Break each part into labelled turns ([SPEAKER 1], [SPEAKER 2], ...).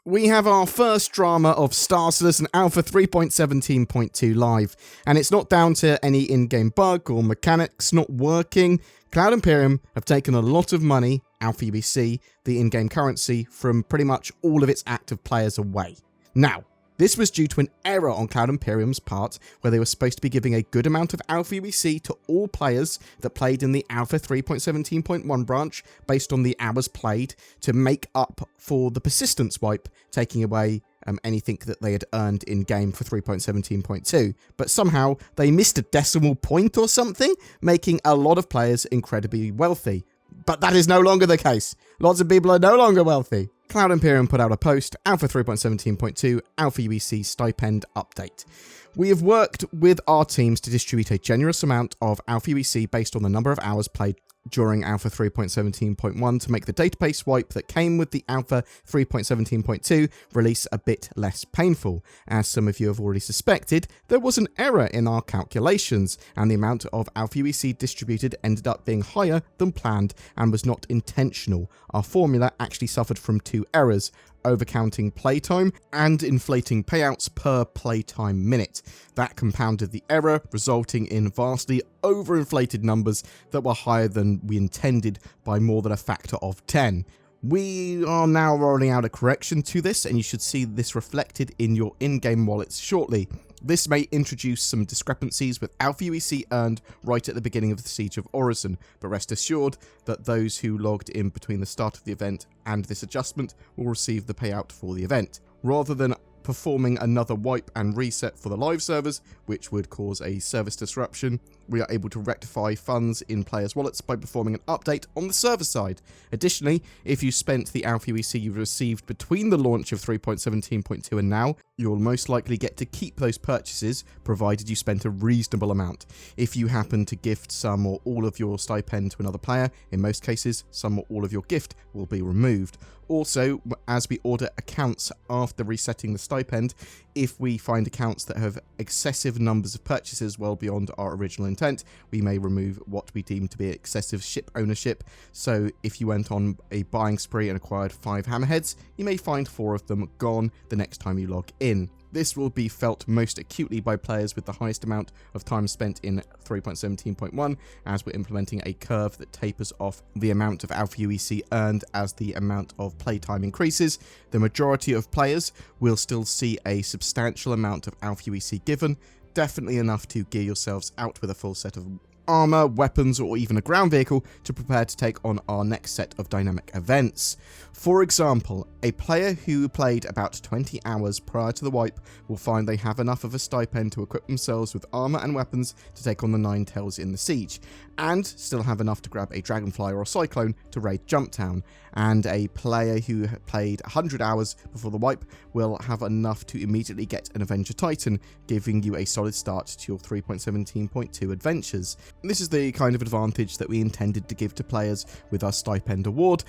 [SPEAKER 1] We have our first drama of Star Citizen Alpha 3.17.2 live, and it's not down to any in-game bug or mechanics not working. Cloud Imperium have taken a lot of money, Alpha aUEC, the in-game currency, from pretty much all of its active players away. Now, this was due to an error on Cloud Imperium's part, where they were supposed to be giving a good amount of Alpha aUEC to all players that played in the Alpha 3.17.1 branch based on the hours played to make up for the persistence wipe, taking away anything that they had earned in-game for 3.17.2. But somehow they missed a decimal point or something, making a lot of players incredibly wealthy. But that is no longer the case. Lots of people are no longer wealthy. Cloud Imperium put out a post, Alpha 3.17.2, Alpha aUEC stipend update. We have worked with our teams to distribute a generous amount of Alpha aUEC based on the number of hours played during Alpha 3.17.1 to make the database wipe that came with the Alpha 3.17.2 release a bit less painful. As some of you have already suspected, there was an error in our calculations, and the amount of Alpha aUEC distributed ended up being higher than planned and was not intentional. Our formula actually suffered from two errors: overcounting playtime and inflating payouts per playtime minute. That compounded the error, resulting in vastly overinflated numbers that were higher than we intended by more than a factor of 10. We are now rolling out a correction to this, and you should see this reflected in your in-game wallets shortly. This may introduce some discrepancies with Alpha aUEC earned right at the beginning of the Siege of Orison, but rest assured that those who logged in between the start of the event and this adjustment will receive the payout for the event. Rather than performing another wipe and reset for the live servers, which would cause a service disruption, we are able to rectify funds in players' wallets by performing an update on the server side. Additionally, if you spent the Alpha aUEC you received between the launch of 3.17.2 and now, you'll most likely get to keep those purchases, provided you spent a reasonable amount. If you happen to gift some or all of your stipend to another player, in most cases, some or all of your gift will be removed. Also, as we order accounts after resetting the stipend, if we find accounts that have excessive numbers of purchases well beyond our original intent, we may remove what we deem to be excessive ship ownership. So if you went on a buying spree and acquired 5 hammerheads, you may find 4 of them gone the next time you log in. This will be felt most acutely by players with the highest amount of time spent in 3.17.1, as we're implementing a curve that tapers off the amount of Alpha aUEC earned as the amount of playtime increases. The majority of players will still see a substantial amount of Alpha aUEC given, definitely enough to gear yourselves out with a full set of armor, weapons, or even a ground vehicle to prepare to take on our next set of dynamic events. For example, a player who played about 20 hours prior to the wipe will find they have enough of a stipend to equip themselves with armor and weapons to take on the Nine Tails in the siege, and still have enough to grab a Dragonfly or a Cyclone to raid Jumptown. And a player who played 100 hours before the wipe will have enough to immediately get an Avenger Titan, giving you a solid start to your 3.17.2 adventures. This is the kind of advantage that we intended to give to players with our stipend award,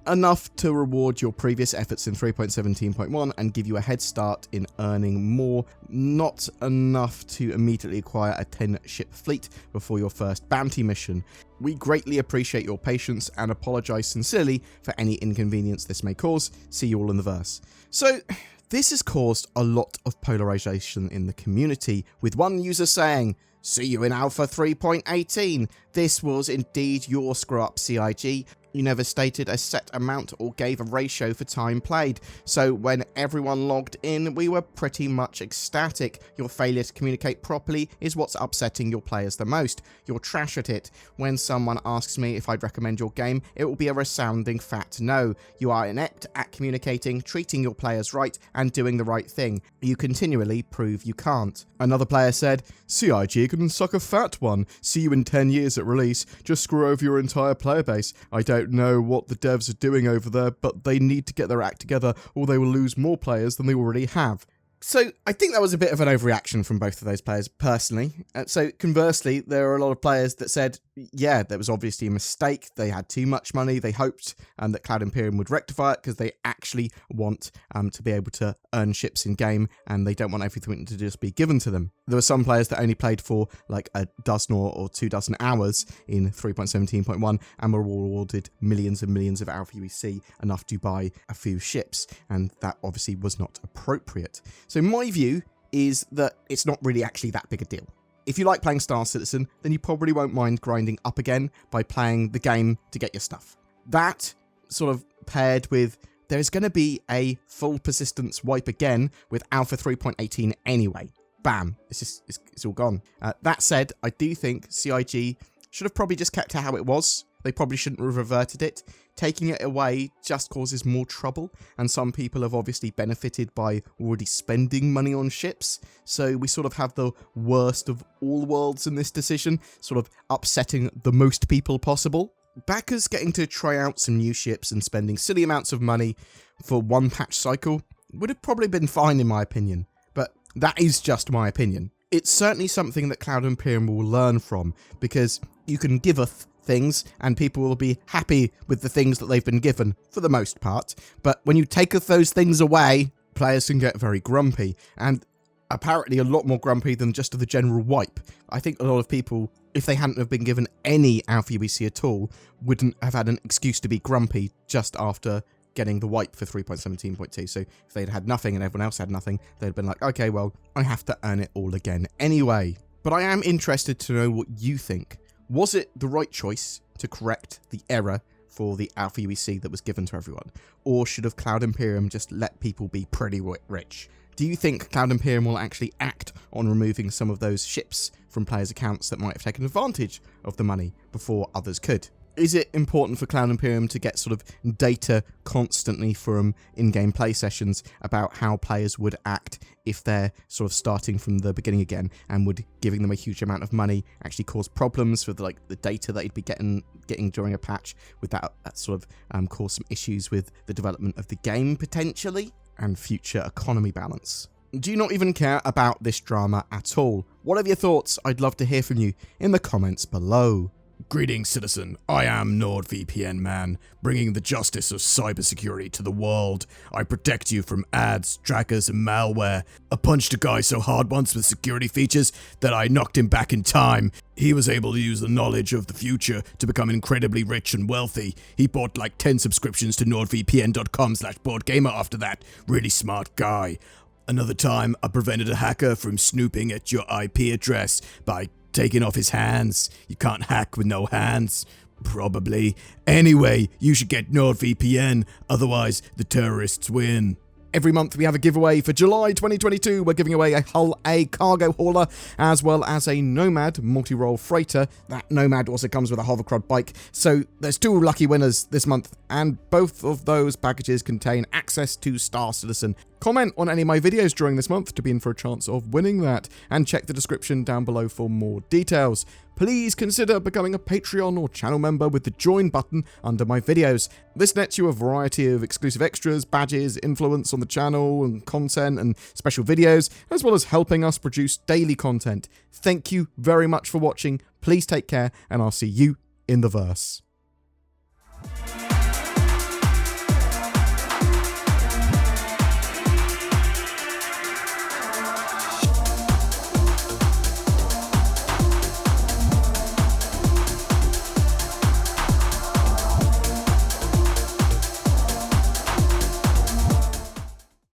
[SPEAKER 1] enough to reward your previous efforts in 3.17.1 and give you a head start in earning more, not enough to immediately acquire a 10-ship fleet before your first bounty mission. We greatly appreciate your patience and apologise sincerely for any inconvenience this may cause. See you all in the verse. So, this has caused a lot of polarisation in the community, with one user saying, "See you in Alpha 3.18. This was indeed your screw-up, CIG. You never stated a set amount or gave a ratio for time played, so when everyone logged in, we were pretty much ecstatic. Your failure to communicate properly is what's upsetting your players the most. You're trash at it. When someone asks me if I'd recommend your game, it will be a resounding fat no. You are inept at communicating, treating your players right, and doing the right thing. You continually prove you can't." Another player said, "CIG can suck a fat one. See you in 10 years at release. Just screw over your entire player base. I don't know what the devs are doing over there, but they need to get their act together or they will lose more players than they already have." So I think that was a bit of an overreaction from both of those players, personally. So conversely, there are a lot of players that said, yeah, there was obviously a mistake. They had too much money. They hoped that Cloud Imperium would rectify it because they actually want to be able to earn ships in game, and they don't want everything to just be given to them. There were some players that only played for like a dozen or 2 dozen hours in 3.17.1 and were awarded millions and millions of Alpha UEC, enough to buy a few ships, and that obviously was not appropriate. So my view is that it's not really actually that big a deal. If you like playing Star Citizen, then you probably won't mind grinding up again by playing the game to get your stuff. That sort of paired with there's going to be a full persistence wipe again with Alpha 3.18 anyway. Bam, it's all gone. That said, I do think CIG should have probably just kept it how it was. They probably shouldn't have reverted it. Taking it away just causes more trouble, and some people have obviously benefited by already spending money on ships, so we sort of have the worst of all worlds in this decision, sort of upsetting the most people possible. Backers getting to try out some new ships and spending silly amounts of money for one patch cycle would have probably been fine in my opinion, but that is just my opinion. It's certainly something that Cloud Imperium will learn from, because you can giveth things and people will be happy with the things that they've been given for the most part, but when you taketh those things away, players can get very grumpy, and apparently a lot more grumpy than just the general wipe. I think a lot of people, if they hadn't have been given any Alpha UEC at all, wouldn't have had an excuse to be grumpy just after getting the wipe for 3.17.2. So if they'd had nothing and everyone else had nothing, they'd been like, okay, well, I have to earn it all again anyway. But I am interested to know what you think. Was it the right choice to correct the error for the Alpha UEC that was given to everyone? Or should have Cloud Imperium just let people be pretty rich? Do you think Cloud Imperium will actually act on removing some of those ships from players' accounts that might have taken advantage of the money before others could? Is it important for Cloud Imperium to get sort of data constantly from in-game play sessions about how players would act if they're sort of starting from the beginning again, and would giving them a huge amount of money actually cause problems for the data that you'd be getting during a patch? Would that sort of cause some issues with the development of the game potentially, and future economy balance? Do you not even care about this drama at all? What are your thoughts? I'd love to hear from you in the comments below.
[SPEAKER 2] Greetings, citizen. I am NordVPN Man, bringing the justice of cybersecurity to the world. I protect you from ads, trackers, and malware. I punched a guy so hard once with security features that I knocked him back in time. He was able to use the knowledge of the future to become incredibly rich and wealthy. He bought like 10 subscriptions to nordvpn.com/BoredGamer after that. Really smart guy. Another time, I prevented a hacker from snooping at your IP address by taking off his hands. You can't hack with no hands. Probably. Anyway, you should get NordVPN, otherwise the terrorists win.
[SPEAKER 1] Every month we have a giveaway. For July 2022, we're giving away a Hull A cargo hauler, as well as a Nomad multi-role freighter. That Nomad also comes with a hovercrod bike. So there's 2 lucky winners this month, and both of those packages contain access to Star Citizen. Comment on any of my videos during this month to be in for a chance of winning that, and check the description down below for more details. Please consider becoming a Patreon or channel member with the join button under my videos. This nets you a variety of exclusive extras, badges, influence on the channel, and content and special videos, as well as helping us produce daily content. Thank you very much for watching. Please take care, and I'll see you in the verse.